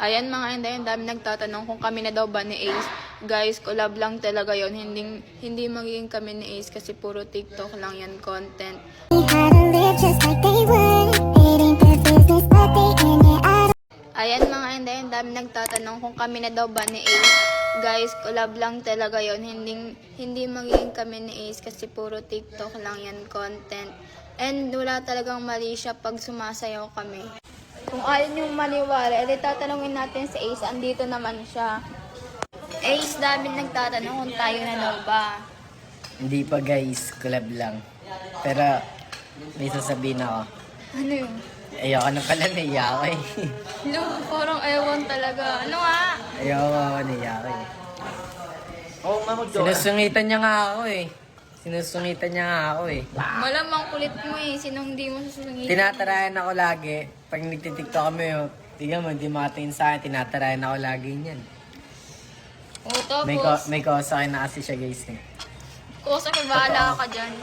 Ayan mga inday, ang dami nagtatanong kung kami na daw ba ni Ace. Guys, collab lang talaga yon. Hindi magiging kami ni Ace kasi puro TikTok lang yan content. Ayan mga inday, ang dami nagtatanong kung kami na daw ba ni Ace. Guys, collab lang talaga yon. Hindi magiging kami ni Ace kasi puro TikTok lang yan content. And wala talagang mali siya pag sumasayaw kami. Kung ayaw niyong maniwala, edi tatanungin natin si Ace. Andito naman siya. Ace, dami nagtatanong kung tayo na daw ba. Hindi pa guys, collab lang. Pero may sasabihin ako. Ano yun? Ayoko na pala, naiya ako eh. No, parang ewan talaga. Ano nga? Ayoko ako, naiya ako eh. Sinusungitan niya nga ako eh. Sinusungitan niya nga ako eh. Malamang kulit mo eh. Sinong di mo susungin? Tinatarayan ako lagi. Pag nagtitiktok kami, oh, tignan mo, hindi makatingin sa akin, tinatarayan ako lagi niyan. O, tapos, May kosa kayo na kasi siya guys eh. kusa may bahala ka dyan.